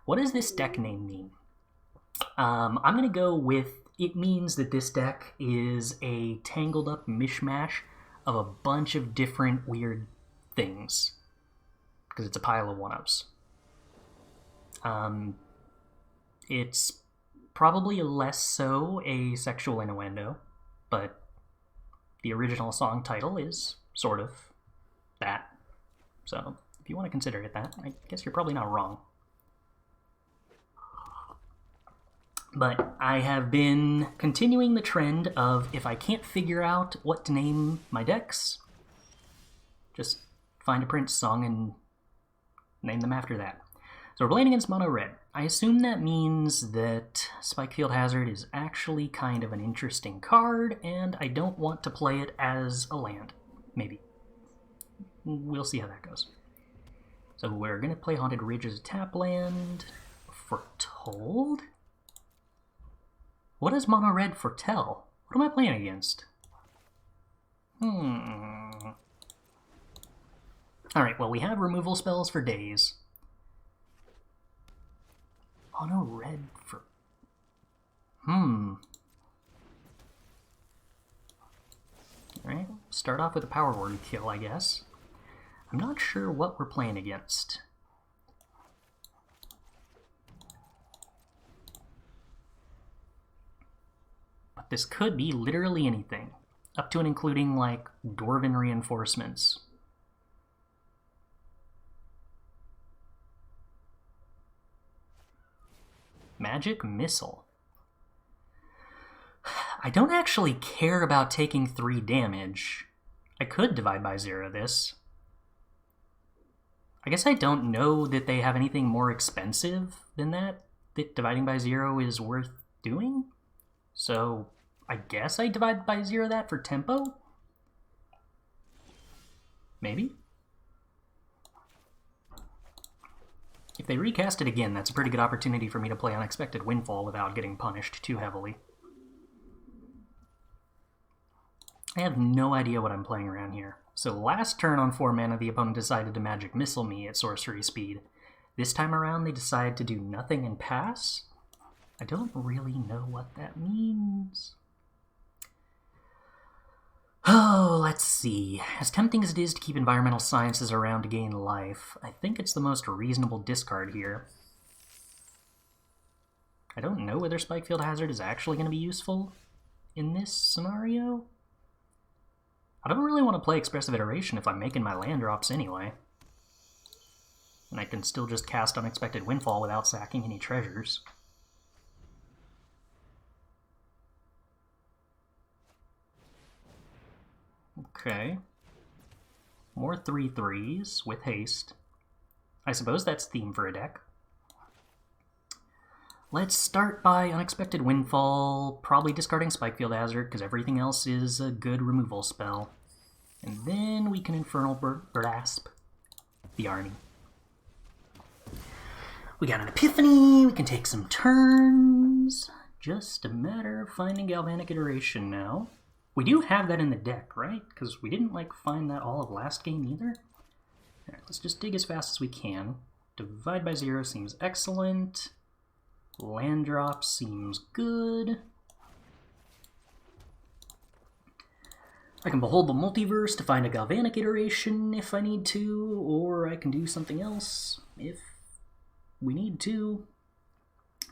What does this deck name mean? I'm going to go with, it means that this deck is a tangled up mishmash of a bunch of different weird things. Because it's a pile of one-ups. It's probably less so a sexual innuendo, but the original song title is sort of that. So if you want to consider it that, I guess you're probably not wrong. But I have been continuing the trend of, if I can't figure out what to name my decks, just find a Prince song and name them after that. So we're playing against Mono Red. I assume that means that Spikefield Hazard is actually kind of an interesting card, and I don't want to play it as a land. Maybe. We'll see how that goes. So we're going to play Haunted Ridge as a tap land. Foretold? What does Mono Red foretell? What am I playing against? Alright, well, we have removal spells for days. Mono Red for... Alright, start off with a Power Word kill, I guess. I'm not sure what we're playing against. But this could be literally anything, up to and including, like, Dwarven Reinforcements. Magic Missile. I don't actually care about taking 3 damage. I could divide by 0 this. I guess I don't know that they have anything more expensive than that dividing by 0 is worth doing. So I guess I divide by 0 that for tempo? Maybe? If they recast it again, that's a pretty good opportunity for me to play Unexpected Windfall without getting punished too heavily. I have no idea what I'm playing around here. So last turn on 4 mana, the opponent decided to Magic Missile me at sorcery speed. This time around, they decided to do nothing and pass? I don't really know what that means. Oh, let's see. As tempting as it is to keep environmental sciences around to gain life, I think it's the most reasonable discard here. I don't know whether Spikefield Hazard is actually going to be useful in this scenario. I don't really want to play Expressive Iteration if I'm making my land drops anyway. And I can still just cast Unexpected Windfall without sacking any treasures. Okay. More 3/3s with haste. I suppose that's theme for a deck. Let's start by Unexpected Windfall, probably discarding Spikefield Hazard, because everything else is a good removal spell. And then we can Infernal Grasp the Arnie. We got an Epiphany, we can take some turns. Just a matter of finding Galvanic Iteration now. We do have that in the deck, right? Because we didn't, like, find that all of last game either. Alright, let's just dig as fast as we can. Divide by 0 seems excellent. Land drop seems good. I can Behold the Multiverse to find a Galvanic Iteration if I need to, or I can do something else if we need to.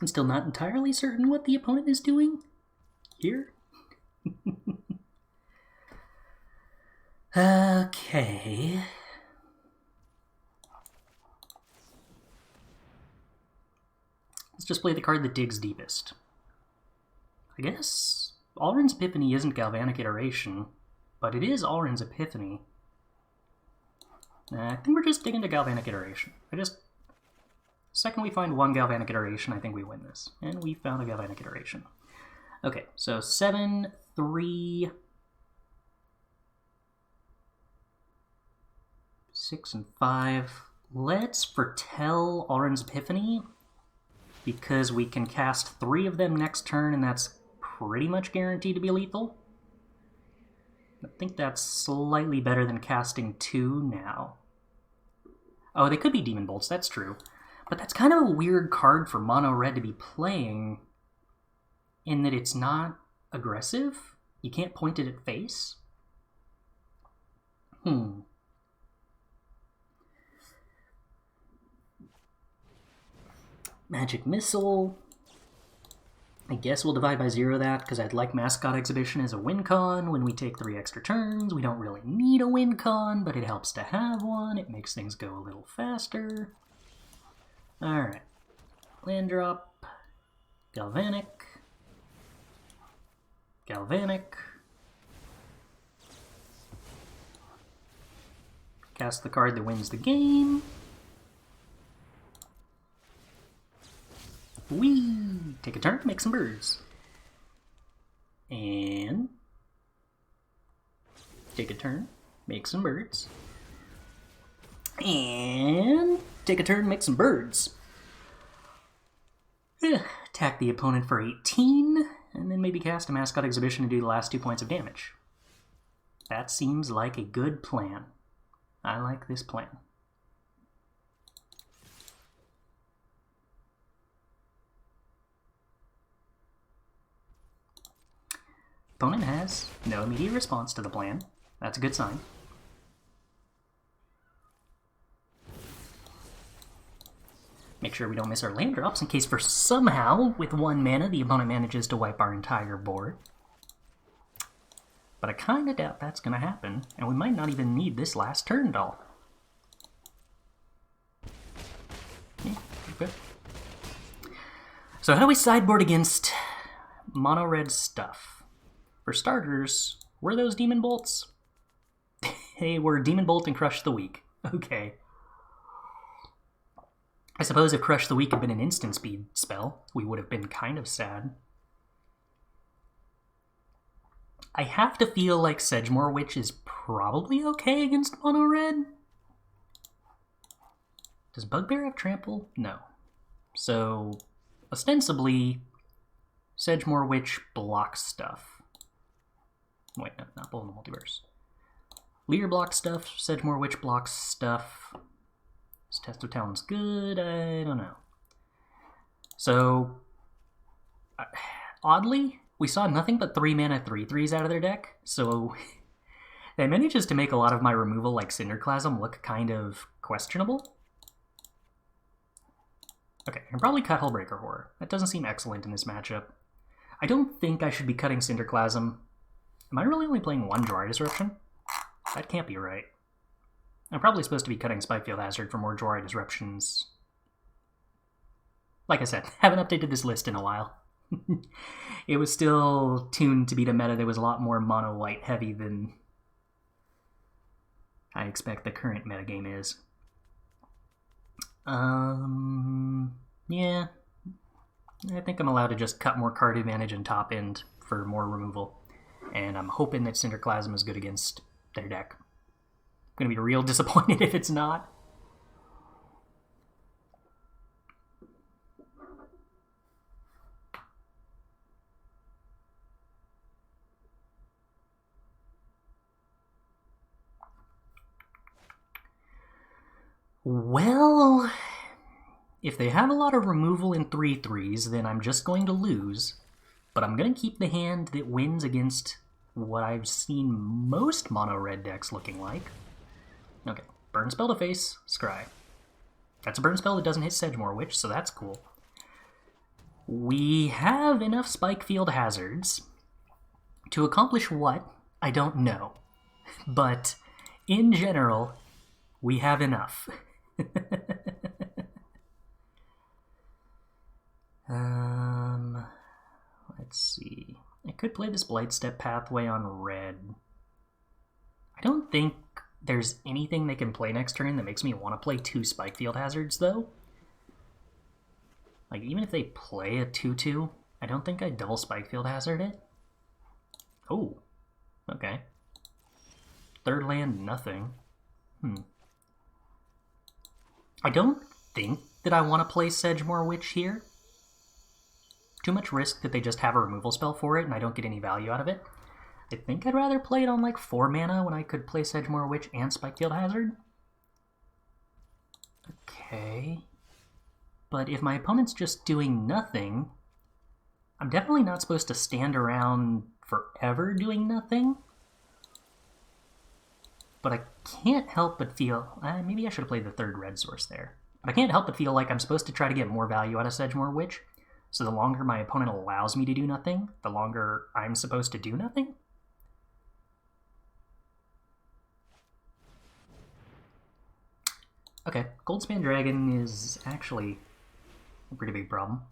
I'm still not entirely certain what the opponent is doing here. Okay. Let's just play the card that digs deepest. I guess Alrund's Epiphany isn't Galvanic Iteration, but it is Alrund's Epiphany. I think we're just digging to Galvanic Iteration. Second we find one Galvanic Iteration, I think we win this. And we found a Galvanic Iteration. Okay, so 7, 3... 6 and 5. Let's foretell Alrund's Epiphany, because we can cast 3 of them next turn, and that's pretty much guaranteed to be lethal. I think that's slightly better than casting 2 now. Oh, they could be Demon Bolts, that's true. But that's kind of a weird card for mono red to be playing, in that it's not aggressive. You can't point it at face. Magic Missile. I guess we'll divide by 0 that, because I'd like Mascot Exhibition as a win con when we take 3 extra turns. We don't really need a win con, but it helps to have one. It makes things go a little faster. Alright. Land drop. Galvanic. Galvanic. Cast the card that wins the game. Whee! Take a turn, make some birds. And take a turn, make some birds. And take a turn, make some birds. Attack the opponent for 18, and then maybe cast a Mascot Exhibition to do the last 2 points of damage. That seems like a good plan. I like this plan. Opponent has no immediate response to the plan. That's a good sign. Make sure we don't miss our land drops in case for somehow, with 1 mana, the opponent manages to wipe our entire board. But I kind of doubt that's going to happen, and we might not even need this last turn at all. Yeah, good. So how do we sideboard against mono-red stuff? For starters, were those Demon Bolts? They were Demon Bolt and Crush the Weak. Okay. I suppose if Crush the Weak had been an instant speed spell, we would have been kind of sad. I have to feel like Sedgemoor Witch is probably okay against mono red. Does Bugbear have trample? No. So, ostensibly, Sedgemoor Witch blocks stuff. Wait, no, not Bull in the Multiverse. Leader blocks stuff, Sedgemoor Witch blocks stuff. Is Testo Talon's good? I don't know. So, oddly, we saw nothing but 3 mana 3/3s out of their deck, so that manages to make a lot of my removal like Cinderclasm look kind of questionable. Okay, I can probably cut Hullbreaker Horror. That doesn't seem excellent in this matchup. I don't think I should be cutting Cinderclasm. Am I really only playing 1 Jwari Disruption? That can't be right. I'm probably supposed to be cutting Spikefield Hazard for more Jwari Disruptions. Like I said, haven't updated this list in a while. It was still tuned to beat a meta that was a lot more mono-white heavy than I expect the current metagame is. Yeah. I think I'm allowed to just cut more card advantage and top end for more removal. And I'm hoping that Cinderclasm is good against their deck. I'm going to be real disappointed if it's not. Well, if they have a lot of removal in 3/3s, then I'm just going to lose. But I'm going to keep the hand that wins against what I've seen most mono-red decks looking like. Okay, burn spell to face, Scry. That's a burn spell that doesn't hit Sedgemoor Witch, so that's cool. We have enough Spikefield Hazards to accomplish what? I don't know. But in general, we have enough. Let's see. I could play this Blightstep Pathway on red. I don't think there's anything they can play next turn that makes me want to play 2 Spikefield Hazards, though. Like, even if they play a 2/2, I don't think I'd double Spikefield Hazard it. Oh, okay. Third land, nothing. I don't think that I want to play Sedgemoor Witch here. Too much risk that they just have a removal spell for it and I don't get any value out of it. I think I'd rather play it on like 4 mana when I could play Sedgemoor Witch and Spikefield Hazard. Okay. but if my opponent's just doing nothing, I'm definitely not supposed to stand around forever doing nothing. But I can't help but feel... maybe I should have played the third red source there. But I can't help but feel like I'm supposed to try to get more value out of Sedgemoor Witch. So the longer my opponent allows me to do nothing, the longer I'm supposed to do nothing? Okay, Goldspan Dragon is actually a pretty big problem.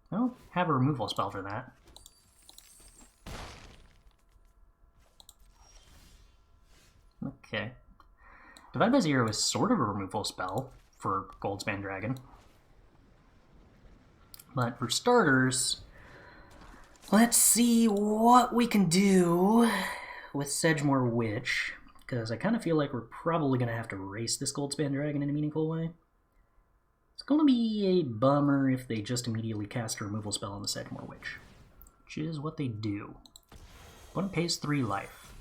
I don't have a removal spell for that. Okay. Divide by Zero is sort of a removal spell for Goldspan Dragon. But for starters, let's see what we can do with Sedgemoor Witch, because I kind of feel like we're probably going to have to race this Goldspan Dragon in a meaningful way. It's going to be a bummer if they just immediately cast a removal spell on the Sedgemoor Witch, which is what they do. Opponent pays 3 life.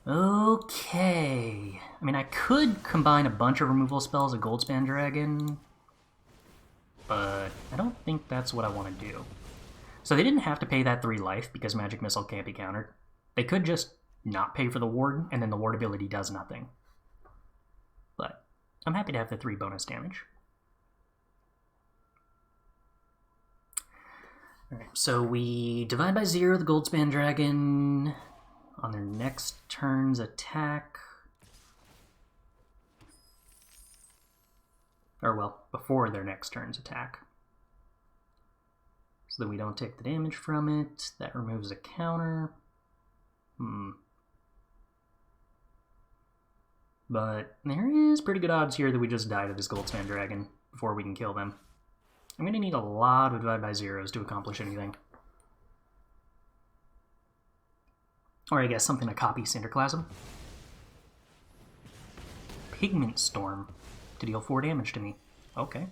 Okay. I mean, I could combine a bunch of removal spells of Goldspan Dragon, but I don't think that's what I want to do. So they didn't have to pay that 3 life because Magic Missile can't be countered. They could just not pay for the ward, and then the ward ability does nothing. But I'm happy to have the 3 bonus damage. Alright, so we divide by 0 the Goldspan Dragon on their next turn's attack. Or, well, before their next turn's attack. So that we don't take the damage from it. That removes a counter. But there is pretty good odds here that we just die to this Goldspan Dragon before we can kill them. I'm going to need a lot of divide by zeros to accomplish anything. Or I guess something to copy Cinderclasm. Pigment Storm to deal 4 damage to me. Okay,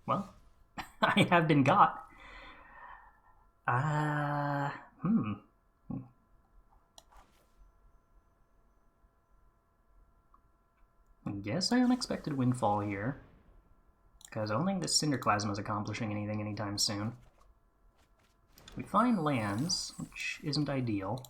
well, I have been got. I guess I unexpected windfall here, because I don't think this Cinderclasm is accomplishing anything anytime soon. We find lands, which isn't ideal.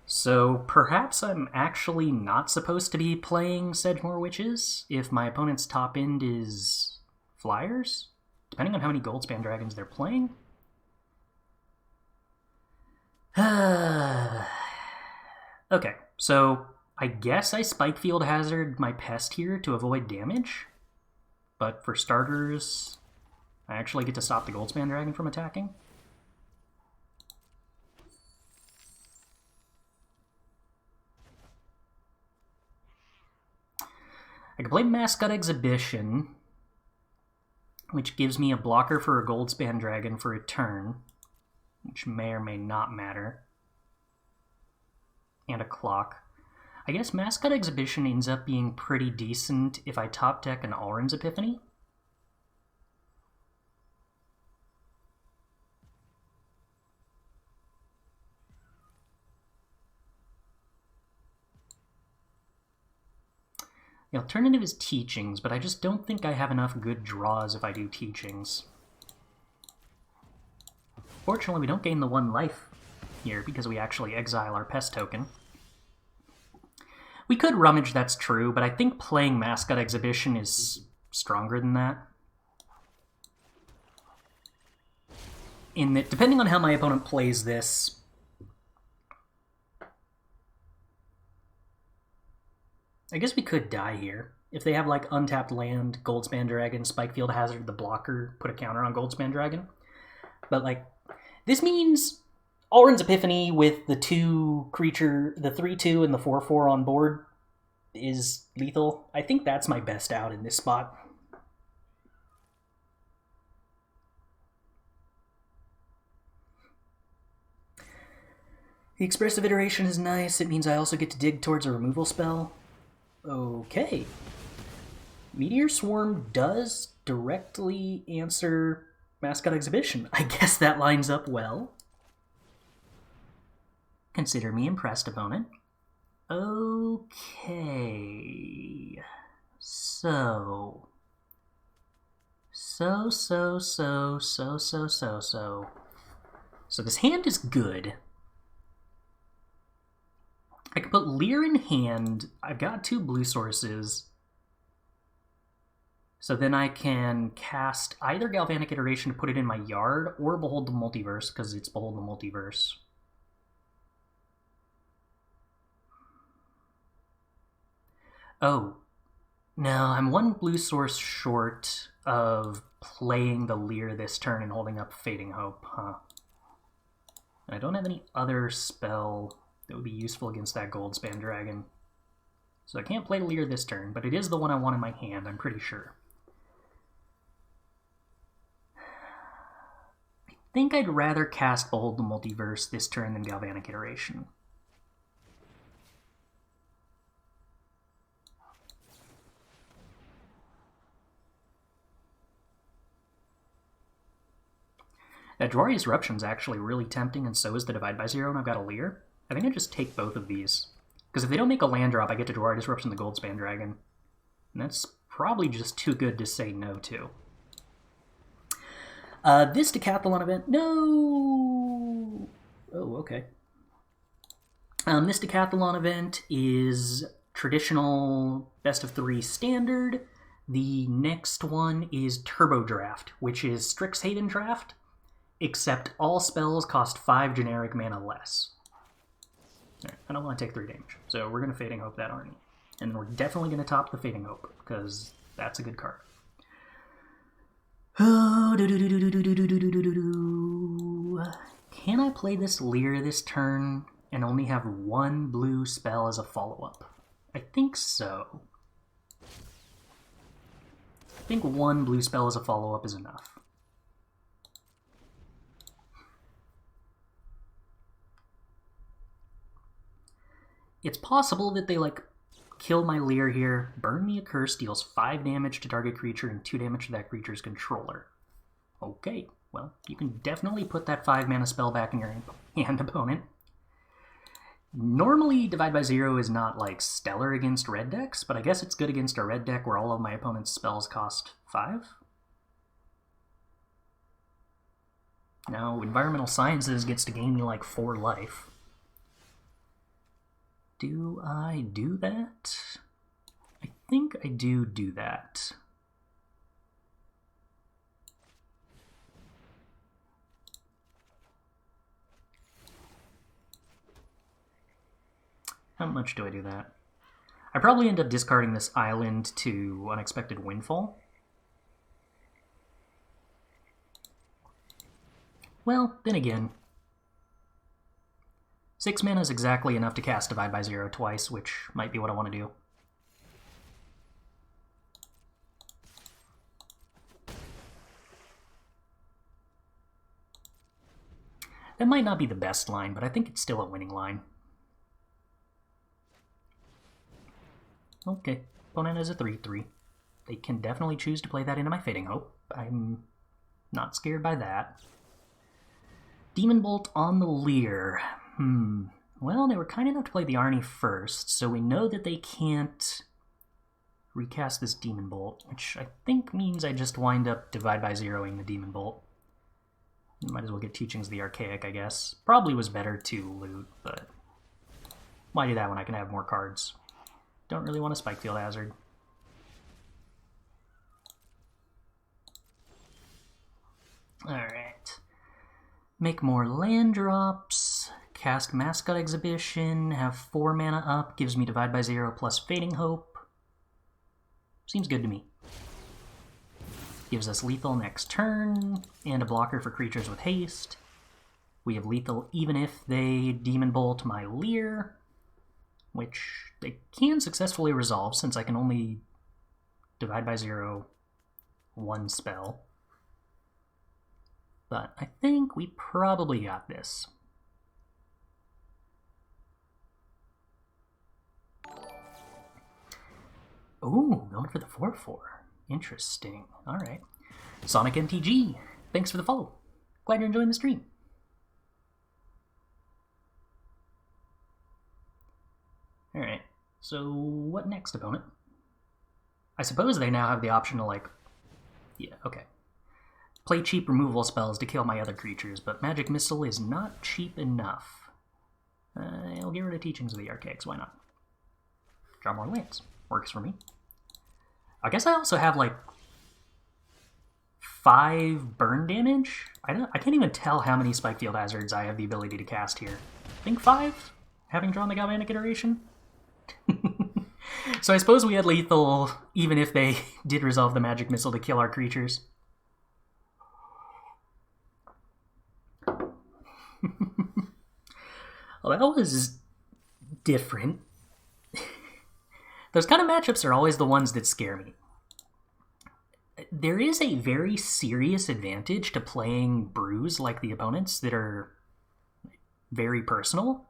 So perhaps I'm actually not supposed to be playing Sedgemoor Witches if my opponent's top end is Flyers, depending on how many Goldspan Dragons they're playing. Okay, so I guess I Spikefield Hazard my Pest here to avoid damage, but for starters, I actually get to stop the Goldspan Dragon from attacking. I can play Mascot Exhibition, which gives me a blocker for a Goldspan Dragon for a turn, which may or may not matter, and a clock. I guess Mascot Exhibition ends up being pretty decent if I top deck an Alrund's Epiphany. The alternative is Teachings, but I just don't think I have enough good draws if I do Teachings. Fortunately, we don't gain the 1 life here because we actually exile our Pest token. We could Rummage, that's true, but I think playing Mascot Exhibition is stronger than that. In that, depending on how my opponent plays this, I guess we could die here. If they have, like, untapped land, Goldspan Dragon, Spikefield Hazard, the blocker, put a counter on Goldspan Dragon. But, like, this means Alrund's Epiphany with the 2-creature, the 3-2 and the 4-4 on board is lethal. I think that's my best out in this spot. The Expressive Iteration is nice. It means I also get to dig towards a removal spell. Okay. Meteor Swarm does directly answer Mascot Exhibition. I guess that lines up well. Consider me impressed, opponent. Okay. So this hand is good. I can put Leer in hand. I've got 2 blue sources. So then I can cast either Galvanic Iteration to put it in my yard, or Behold the Multiverse, because it's Behold the Multiverse. Oh, no, I'm 1 blue source short of playing the Leer this turn and holding up Fading Hope, huh? I don't have any other spell that would be useful against that Goldspan Dragon. So I can't play Leer this turn, but it is the one I want in my hand, I'm pretty sure. I think I'd rather cast Behold the Multiverse this turn than Galvanic Iteration. That Jwari's Eruption is actually really tempting, and so is the Divide by Zero, and I've got a Leer. I think I just take both of these. Because if they don't make a land drop, I get to Jwari Disruption the Goldspan Dragon. And that's probably just too good to say no to. This Decathalon event... No! Oh, okay. This Decathalon event is traditional best of 3 standard. The next one is Turbo Draft, which is Strixhaven Draft, except all spells cost 5 generic mana less. Right, I don't want to take 3 damage, so we're going to Fading Hope that Arnie. And we're definitely going to top the Fading Hope, because that's a good card. Can I play this Leer this turn and only have 1 blue spell as a follow-up? I think so. I think 1 blue spell as a follow-up is enough. It's possible that they, like, kill my Leer here, burn me a curse, deals 5 damage to target creature and 2 damage to that creature's controller. Okay, well, you can definitely put that 5 mana spell back in your hand, opponent. Normally, Divide by Zero is not, like, stellar against red decks, but I guess it's good against a red deck where all of my opponent's spells cost 5. Now, Environmental Sciences gets to gain me, like, 4 life. Do I do that? I think I do that. How much do I do that? I probably end up discarding this island to Unexpected Windfall. Well, then again, 6 mana is exactly enough to cast Divide by Zero twice, which might be what I want to do. That might not be the best line, but I think it's still a winning line. Okay, opponent has a 3/3. They can definitely choose to play that into my Fading Hope. I'm not scared by that. Demon Bolt on the Leer. Well, they were kind enough to play the Arnie first, so we know that they can't recast this Demon Bolt, which I think means I just wind up Divide by Zeroing the Demon Bolt. Might as well get Teachings of the Archaic, I guess. Probably was better to loot, but why do that when I can have more cards? Don't really want a Spikefield Hazard. Alright. Make more land drops. Cast Mascot Exhibition. Have 4 mana up. Gives me Divide by Zero plus Fading Hope. Seems good to me. Gives us lethal next turn, and a blocker for creatures with haste. We have lethal even if they Demon Bolt my Leer, which they can successfully resolve since I can only Divide by Zero 1 spell. But I think we probably got this. Ooh, going for the 4/4. Interesting. Alright. Sonic MTG, thanks for the follow. Glad you're enjoying the stream. Alright. So what next, opponent? I suppose they now have the option to, like... Yeah, okay. Play cheap removal spells to kill my other creatures, but Magic Missile is not cheap enough. I'll get rid of Teachings of the Archaics, why not? Draw more lands. Works for me. I guess I also have, like, 5 burn damage? I can't even tell how many Spikefield Hazards I have the ability to cast here. I think 5? Having drawn the Galvanic Iteration? So I suppose we had lethal, even if they did resolve the Magic Missile to kill our creatures. Well, that was different. Those kind of matchups are always the ones that scare me. There is a very serious advantage to playing brews like the opponents that are very personal.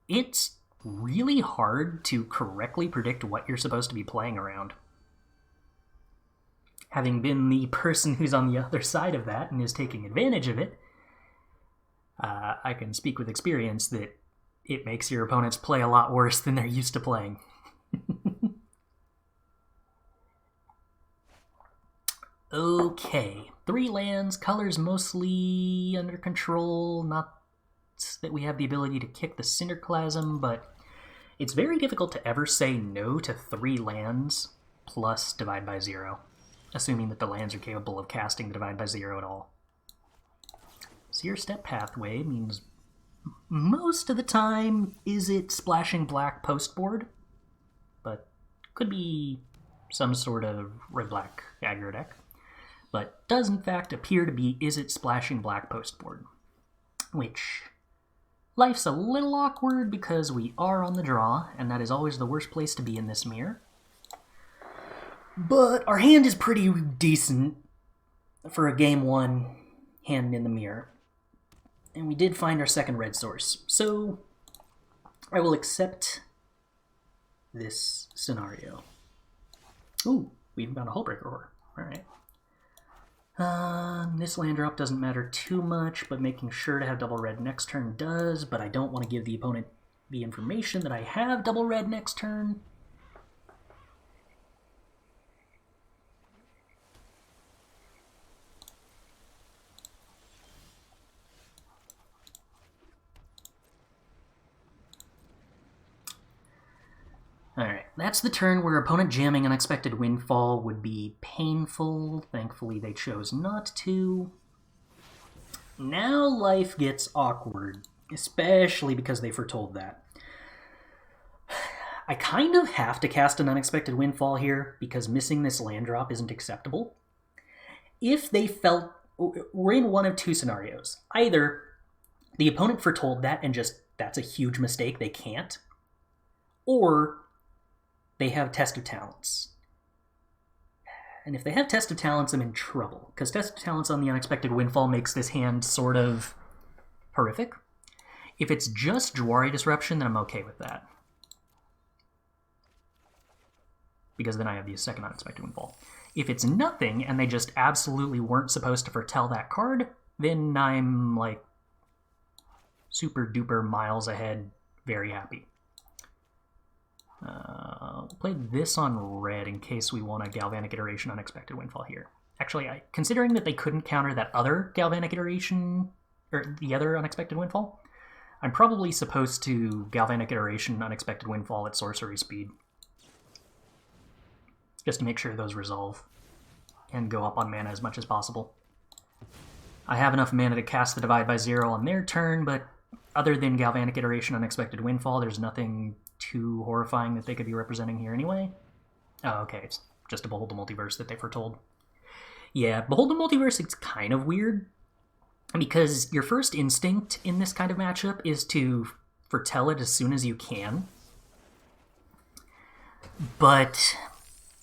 It's really hard to correctly predict what you're supposed to be playing around. Having been the person who's on the other side of that and is taking advantage of it, I can speak with experience that it makes your opponents play a lot worse than they're used to playing. Okay, 3 lands, colors mostly under control, not that we have the ability to kick the Cinderclasm, but it's very difficult to ever say no to 3 lands plus Divide by 0, assuming that the lands are capable of casting the Divide by 0 at all. Seer Step Pathway means most of the time is it Splashing Black postboard, but could be some sort of red-black aggro deck, but does in fact appear to be is it Splashing Black postboard, which life's a little awkward because we are on the draw, and that is always the worst place to be in this mirror. But our hand is pretty decent for a game 1 hand in the mirror. And we did find our second red source, so I will accept this scenario. Ooh, we even found a Hullbreaker Horror. Alright. This land drop doesn't matter too much, but making sure to have double red next turn does, but I don't want to give the opponent the information that I have double red next turn. Alright, that's the turn where opponent jamming Unexpected Windfall would be painful. Thankfully they chose not to. Now life gets awkward, especially because they foretold that. I kind of have to cast an Unexpected Windfall here because missing this land drop isn't acceptable. If they felt... We're in one of 2 scenarios. Either the opponent foretold that and just, that's a huge mistake, they can't. Or they have Test of Talents. And if they have Test of Talents, I'm in trouble, because Test of Talents on the Unexpected Windfall makes this hand sort of horrific. If it's just Jwari Disruption, then I'm okay with that, because then I have the second Unexpected Windfall. If it's nothing, and they just absolutely weren't supposed to foretell that card, then I'm, like, super duper miles ahead, very happy. Play this on red in case we want a Galvanic Iteration Unexpected Windfall here. Actually, considering that they couldn't counter that other Galvanic Iteration, or the other Unexpected Windfall, I'm probably supposed to Galvanic Iteration Unexpected Windfall at sorcery speed, just to make sure those resolve and go up on mana as much as possible. I have enough mana to cast the Divide by 0 on their turn, but other than Galvanic Iteration Unexpected Windfall, there's nothing too horrifying that they could be representing here anyway. Oh, okay, it's just a Behold the Multiverse that they foretold. Yeah, Behold the Multiverse, it's kind of weird, because your first instinct in this kind of matchup is to foretell it as soon as you can. But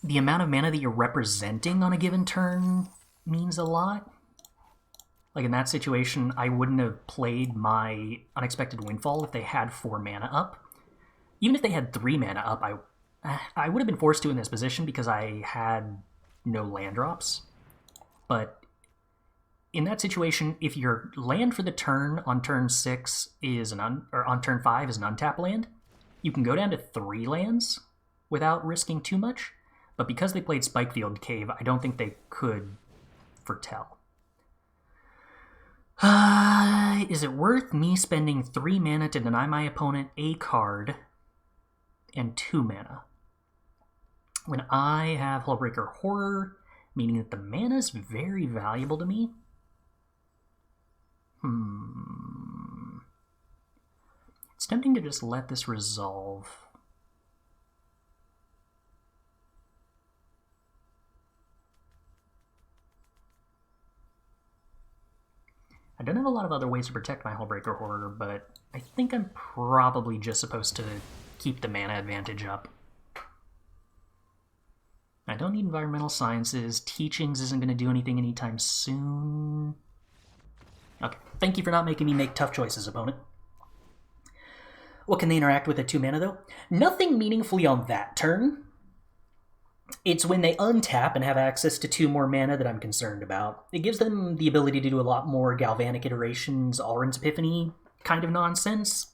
the amount of mana that you're representing on a given turn means a lot. Like in that situation, I wouldn't have played my Unexpected Windfall if they had 4 mana up. Even if they had 3 mana up, I would have been forced to in this position because I had no land drops. But in that situation, if your land for the turn on turn 6 is on turn 5 is an untap land, you can go down to 3 lands without risking too much, but because they played Spikefield Cave, I don't think they could foretell. Is it worth me spending 3 mana to deny my opponent a card and 2 mana? When I have Hullbreaker Horror, meaning that the mana is very valuable to me. It's tempting to just let this resolve. I don't have a lot of other ways to protect my Hullbreaker Horror, but I think I'm probably just supposed to keep the mana advantage up. I don't need Environmental Sciences. Teachings isn't going to do anything anytime soon. Okay, thank you for not making me make tough choices, opponent. What can they interact with at 2 mana, though? Nothing meaningfully on that turn. It's when they untap and have access to 2 more mana that I'm concerned about. It gives them the ability to do a lot more Galvanic Iterations, Alrund's Epiphany kind of nonsense.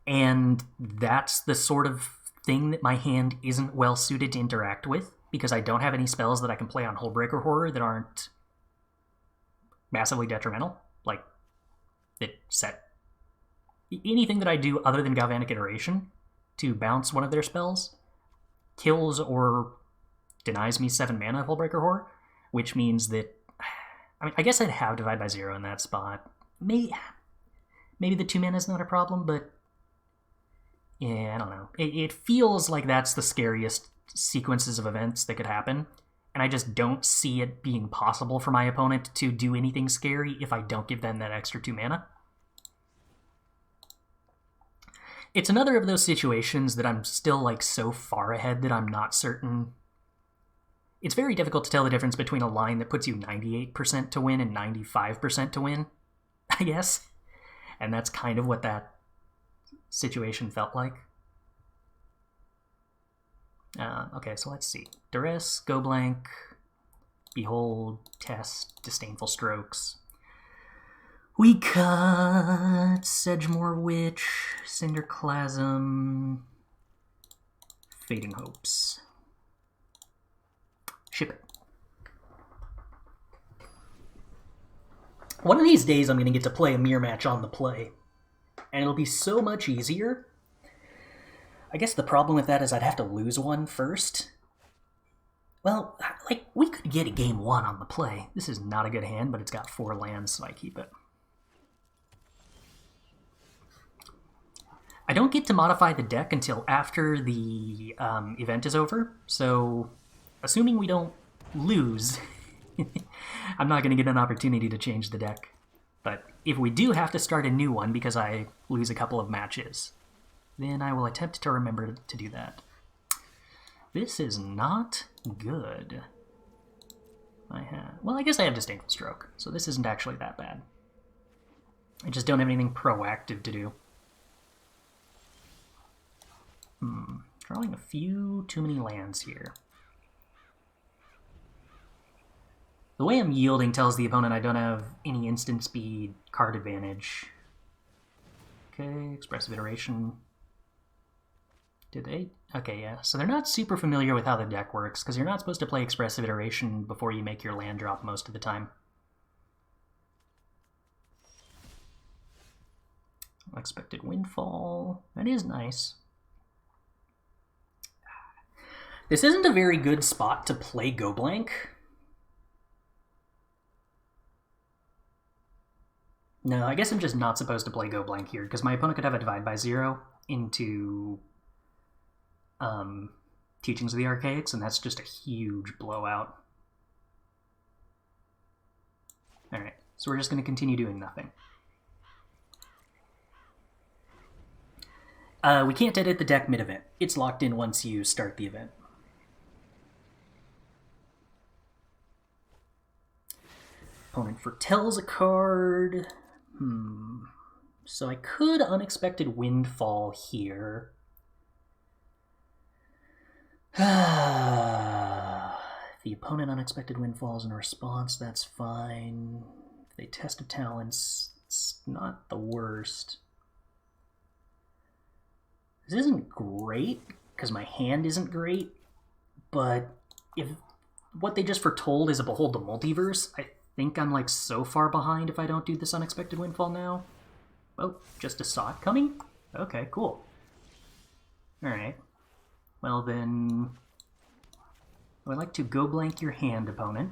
And that's the sort of thing that my hand isn't well suited to interact with, because I don't have any spells that I can play on Hullbreaker Horror that aren't massively detrimental. Like, it set anything that I do other than Galvanic Iteration to bounce one of their spells kills or denies me 7 mana of Hullbreaker Horror, which means that, I mean, I guess I'd have Divide by 0 in that spot. Maybe the 2 mana is not a problem, but yeah, I don't know. It feels like that's the scariest sequences of events that could happen, and I just don't see it being possible for my opponent to do anything scary if I don't give them that extra 2 mana. It's another of those situations that I'm still like so far ahead that I'm not certain. It's very difficult to tell the difference between a line that puts you 98% to win and 95% to win, I guess. And that's kind of what that situation felt like. Okay, so let's see. Duress, Go Blank, Behold, Test, Disdainful Strokes. We cut Sedgemoor Witch, Cinderclasm, Fading Hopes. Ship it. One of these days I'm going to get to play a mirror match on the play, and it'll be so much easier. I guess the problem with that is I'd have to lose one first. Well, like, we could get a game 1 on the play. This is not a good hand, but it's got 4 lands, so I keep it. I don't get to modify the deck until after the event is over, so assuming we don't lose, I'm not going to get an opportunity to change the deck. But if we do have to start a new one because I lose a couple of matches, then I will attempt to remember to do that. This is not good. I guess I have Disdainful Stroke, so this isn't actually that bad. I just don't have anything proactive to do. Drawing a few too many lands here. The way I'm yielding tells the opponent I don't have any instant speed card advantage. Okay, Expressive Iteration. Did they? Okay, yeah. So they're not super familiar with how the deck works, because you're not supposed to play Expressive Iteration before you make your land drop most of the time. Unexpected Windfall. That is nice. This isn't a very good spot to play Go Blank. No, I guess I'm just not supposed to play Go Blank here, because my opponent could have a Divide by 0 into Teachings of the Archaics, and that's just a huge blowout. Alright, so we're just going to continue doing nothing. We can't edit the deck mid-event. It's locked in once you start the event. Opponent foretells a card. So I could Unexpected Windfall here. If the opponent Unexpected Windfalls in response, that's fine. If they Test of Talents, it's not the worst. This isn't great, because my hand isn't great, but if what they just foretold is a Behold the Multiverse, I think I'm like so far behind if I don't do this Unexpected Windfall now. Oh, just saw it coming? Okay, cool. Alright. Well then, I would like to go blank your hand, opponent.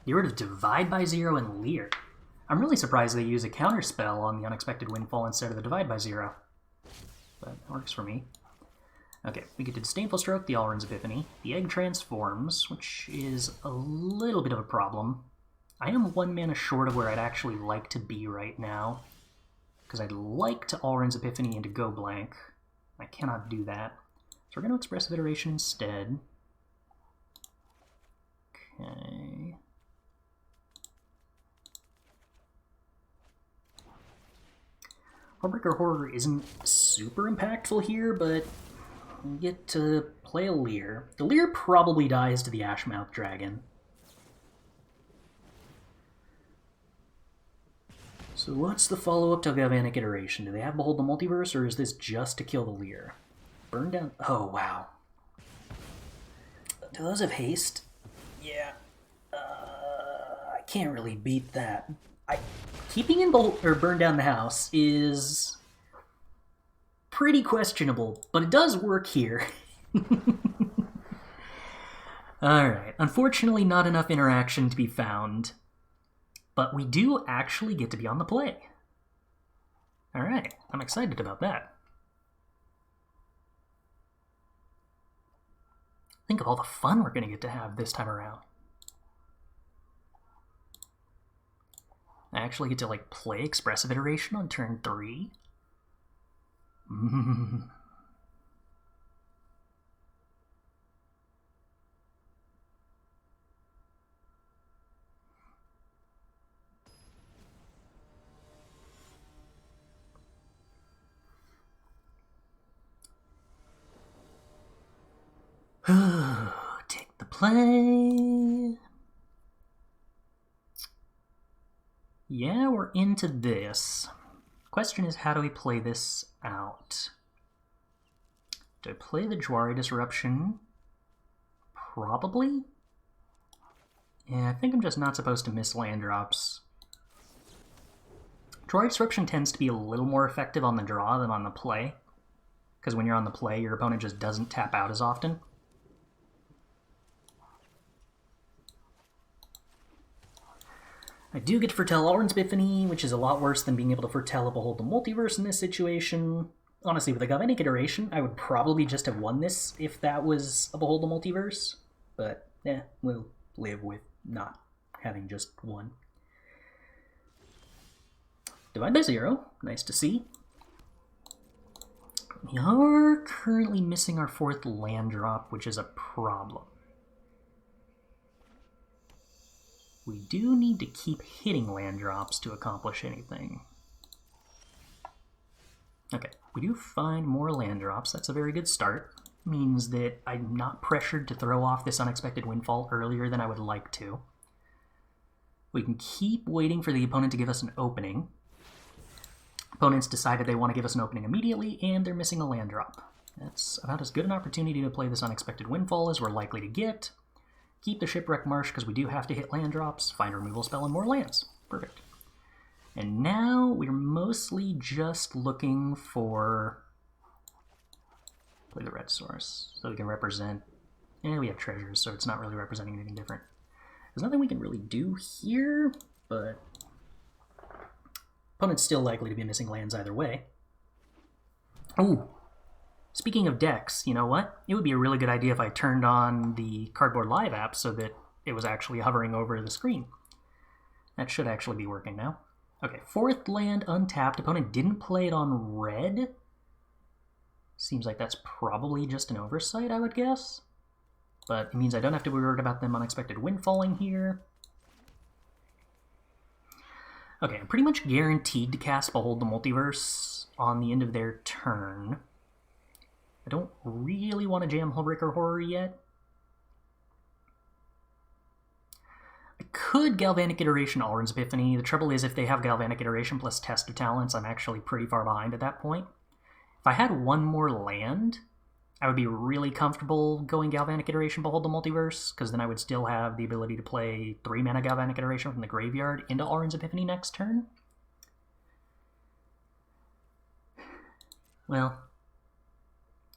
Get rid of Divide by Zero and Leer. I'm really surprised they use a counter spell on the Unexpected Windfall instead of the Divide by Zero. But it works for me. Okay, we get to Disdainful Stroke, the Alrund's Epiphany. The Egg transforms, which is a little bit of a problem. I am 1 mana short of where I'd actually like to be right now, because I'd like to Alrund's Epiphany into Go Blank. I cannot do that. So we're going to Expressive Iteration instead. Okay. Heartbreaker Horror isn't super impactful here, but we get to play a Leer. The Leer probably dies to the Ashmouth Dragon. So what's the follow-up to Galvanic Iteration? Do they have Behold the Multiverse, or is this just to kill the Leer? Burn down... Oh, wow. Do those have haste? Yeah. I can't really beat that. Keeping in Burn Down the House is pretty questionable, but it does work here. Alright, unfortunately not enough interaction to be found, but we do actually get to be on the play. Alright, I'm excited about that. Think of all the fun we're going to get to have this time around. I actually get to, like, play Expressive Iteration on turn 3. Take the play. Yeah, we're into this. Question is, how do we play this out? Do I play the Jwari Disruption? Probably. Yeah, I think I'm just not supposed to miss land drops. Jwari Disruption tends to be a little more effective on the draw than on the play, because when you're on the play, your opponent just doesn't tap out as often. I do get to foretell Alrund's Epiphany, which is a lot worse than being able to foretell a Behold the Multiverse in this situation. Honestly, with a Galvanic Iteration, I would probably just have won this if that was a Behold the Multiverse. But, we'll live with not having just one. Divide by Zero, nice to see. We are currently missing our 4th land drop, which is a problem. We do need to keep hitting land drops to accomplish anything. Okay, we do find more land drops. That's a very good start. Means that I'm not pressured to throw off this Unexpected Windfall earlier than I would like to. We can keep waiting for the opponent to give us an opening. Opponents decided they want to give us an opening immediately, and they're missing a land drop. That's about as good an opportunity to play this Unexpected Windfall as we're likely to get. Keep the Shipwreck Marsh because we do have to hit land drops, find a removal spell, and more lands. Perfect. And now we're mostly just looking for... Play the red source, so we can represent... we have treasures, so it's not really representing anything different. There's nothing we can really do here, but... Opponent's still likely to be missing lands either way. Ooh! Speaking of decks, you know what? It would be a really good idea if I turned on the Cardboard Live app so that it was actually hovering over the screen. That should actually be working now. Okay, 4th land untapped. Opponent didn't play it on red. Seems like that's probably just an oversight, I would guess. But it means I don't have to be worried about them Unexpected Windfalling here. Okay, I'm pretty much guaranteed to cast Behold the Multiverse on the end of their turn. I don't really want to jam Hullbreaker Horror yet. I could Galvanic Iteration Alrund's Epiphany. The trouble is, if they have Galvanic Iteration plus Test of Talents, I'm actually pretty far behind at that point. If I had one more land, I would be really comfortable going Galvanic Iteration Behold the Multiverse, because then I would still have the ability to play 3 mana Galvanic Iteration from the graveyard into Alrund's Epiphany next turn. Well,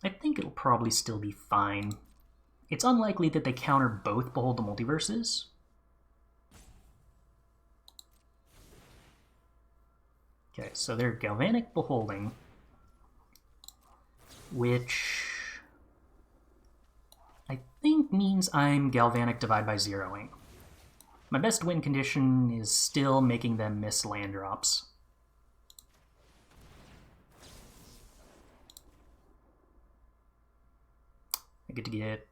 I think it'll probably still be fine. It's unlikely that they counter both Behold the Multiverses. Okay, so they're Galvanic Beholding, which I think means I'm Galvanic Divide by zeroing. My best win condition is still making them miss land drops. I get to get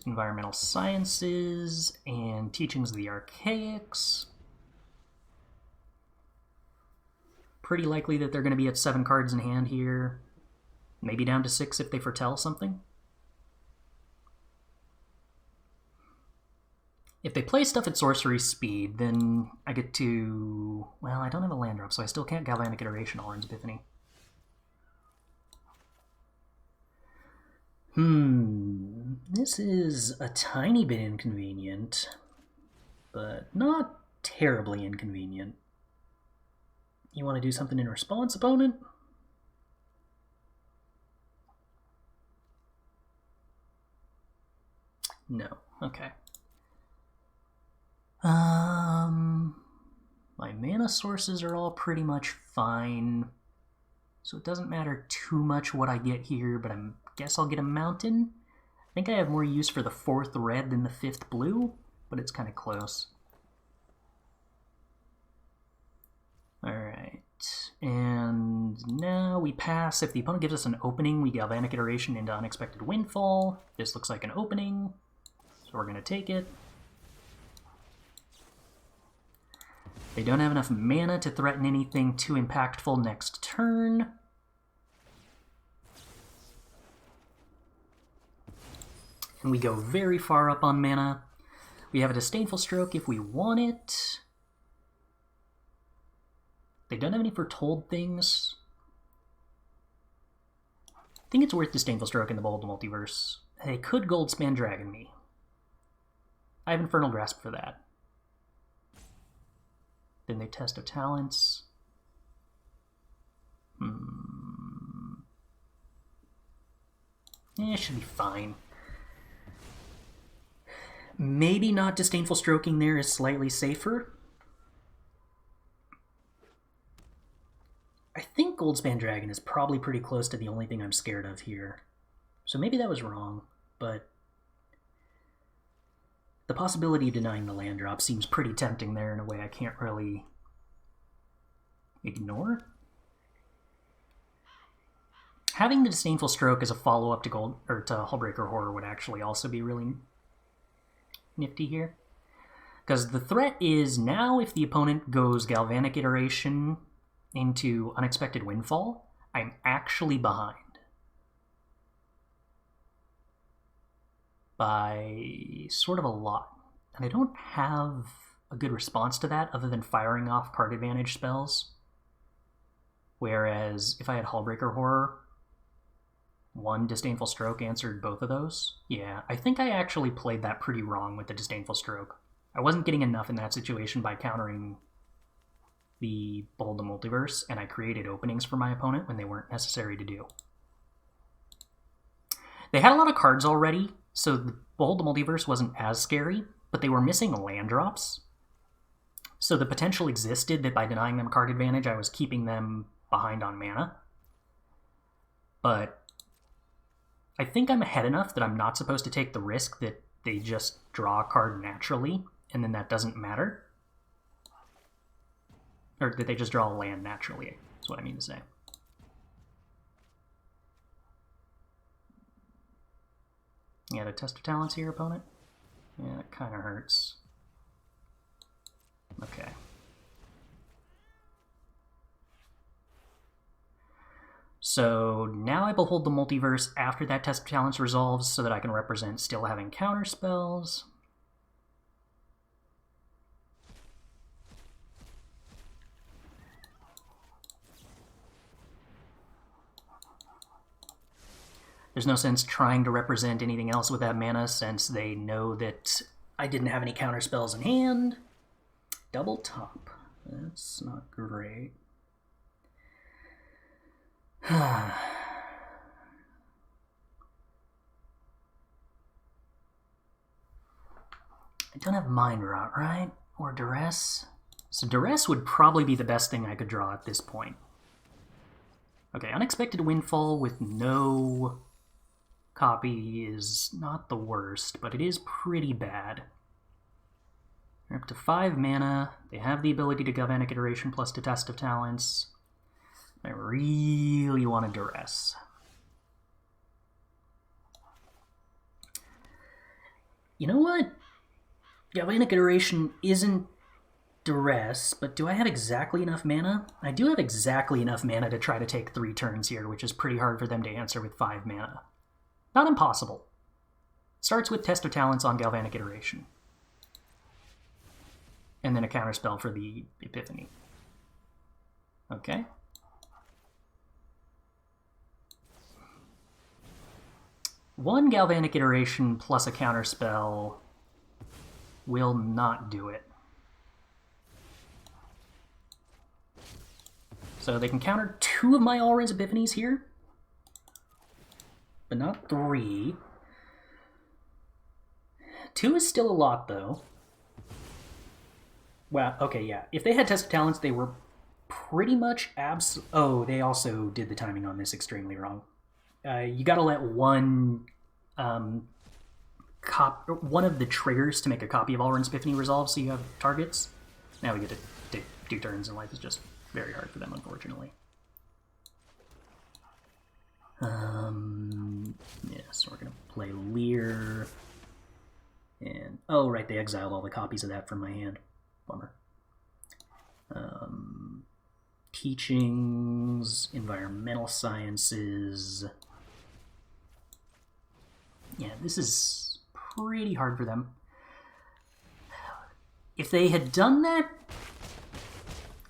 Environmental Sciences and Teachings of the Archaics. Pretty likely that they're going to be at 7 cards in hand here. Maybe down to 6 if they foretell something. If they play stuff at sorcery speed, then I get to... Well, I don't have a land drop, so I still can't Galvanic Iteration Alrund's Epiphany. This is a tiny bit inconvenient, but not terribly inconvenient. You want to do something in response, opponent? No. Okay. My mana sources are all pretty much fine, so it doesn't matter too much what I get here, but I guess I'll get a mountain. I think I have more use for the 4th red than the 5th blue, but it's kind of close. Alright, and now we pass. If the opponent gives us an opening, we Galvanic Iteration into Unexpected Windfall. This looks like an opening, so we're going to take it. They don't have enough mana to threaten anything too impactful next turn. And we go very far up on mana. We have a Disdainful Stroke if we want it. They don't have any Foretold things. I think it's worth Disdainful Stroke in the Behold the Multiverse. They could Goldspan Dragon me. I have Infernal Grasp for that. Then they Test of Talents. It should be fine. Maybe not Disdainful Stroking there is slightly safer. I think Goldspan Dragon is probably pretty close to the only thing I'm scared of here. So maybe that was wrong, but the possibility of denying the land drop seems pretty tempting there in a way I can't really ignore. Having the Disdainful Stroke as a follow-up to Hullbreaker Horror would actually also be really nifty here. Because the threat is now if the opponent goes Galvanic Iteration into Unexpected Windfall, I'm actually behind. By sort of a lot. And I don't have a good response to that other than firing off card advantage spells. Whereas if I had Hullbreaker Horror, 1 Disdainful Stroke answered both of those. Yeah, I think I actually played that pretty wrong with the Disdainful Stroke. I wasn't getting enough in that situation by countering the Behold the Multiverse, and I created openings for my opponent when they weren't necessary to do. They had a lot of cards already, so the Behold the Multiverse wasn't as scary, but they were missing land drops. So the potential existed that by denying them card advantage, I was keeping them behind on mana. But I think I'm ahead enough that I'm not supposed to take the risk that they just draw a card naturally, and then that doesn't matter. Or that they just draw a land naturally, is what I mean to say. Yeah, the Test of Talents here, opponent? Yeah, it kind of hurts. Okay. So now I Behold the Multiverse after that Test of Talents resolves so that I can represent still having counter spells. There's no sense trying to represent anything else with that mana since they know that I didn't have any counter spells in hand. Double top. That's not great. I don't have Mind Rot, right? Or Duress? So Duress would probably be the best thing I could draw at this point. Okay, Unexpected Windfall with no copy is not the worst, but it is pretty bad. They're up to 5 mana. They have the ability to Galvanic Iteration plus to Test of Talents. I really want to Duress. You know what? Galvanic Iteration isn't Duress, but do I have exactly enough mana? I do have exactly enough mana to try to take 3 turns here, which is pretty hard for them to answer with 5 mana. Not impossible. Starts with Test of Talents on Galvanic Iteration. And then a counterspell for the Epiphany. Okay. One Galvanic Iteration plus a counterspell will not do it. So they can counter 2 of my All-Res Epiphanies here, but not 3. 2 is still a lot, though. Wow, okay, yeah. If they had Test of Talents, they were pretty much Oh, they also did the timing on this extremely wrong. You gotta let one of the triggers to make a copy of All-Res Epiphany resolve so you have targets. Now we get to take 2 turns, and life is just very hard for them, unfortunately. Yes, we're gonna play Leer. And, oh, right, they exiled all the copies of that from my hand. Bummer. Teachings, Environmental Sciences. Yeah, this is pretty hard for them. If they had done that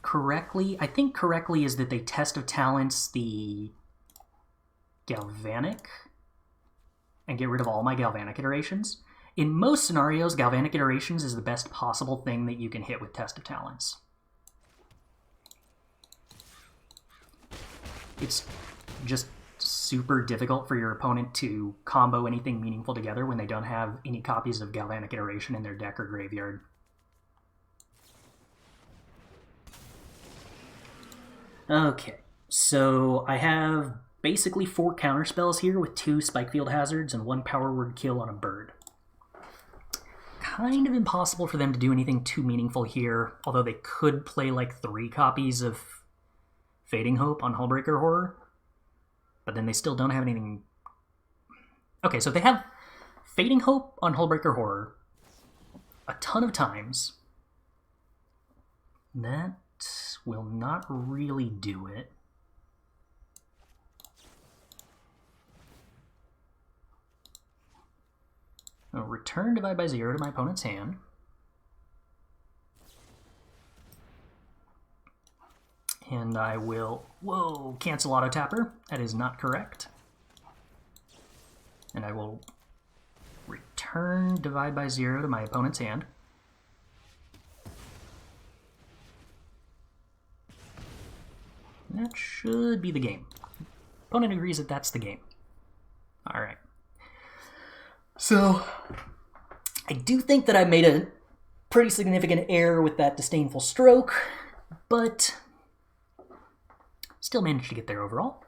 correctly, I think correctly is that they Test of Talents the Galvanic and get rid of all my Galvanic iterations. In most scenarios, Galvanic Iterations is the best possible thing that you can hit with Test of Talents. It's just super difficult for your opponent to combo anything meaningful together when they don't have any copies of Galvanic Iteration in their deck or graveyard. Okay, so I have basically 4 counterspells here with 2 Spikefield Hazards and 1 Power Word Kill on a bird. Kind of impossible for them to do anything too meaningful here, although they could play like 3 copies of Fading Hope on Hullbreaker Horror, but then they still don't have anything. Okay, so they have Fading Hope on Hullbreaker Horror a ton of times. That will not really do it. I'll return Divide by 0 to my opponent's hand. And I will, whoa, cancel Auto Tapper. That is not correct. And I will return Divide by 0 to my opponent's hand. That should be the game. Opponent agrees that that's the game. All right. So, I do think that I made a pretty significant error with that Disdainful Stroke, but still managed to get there overall.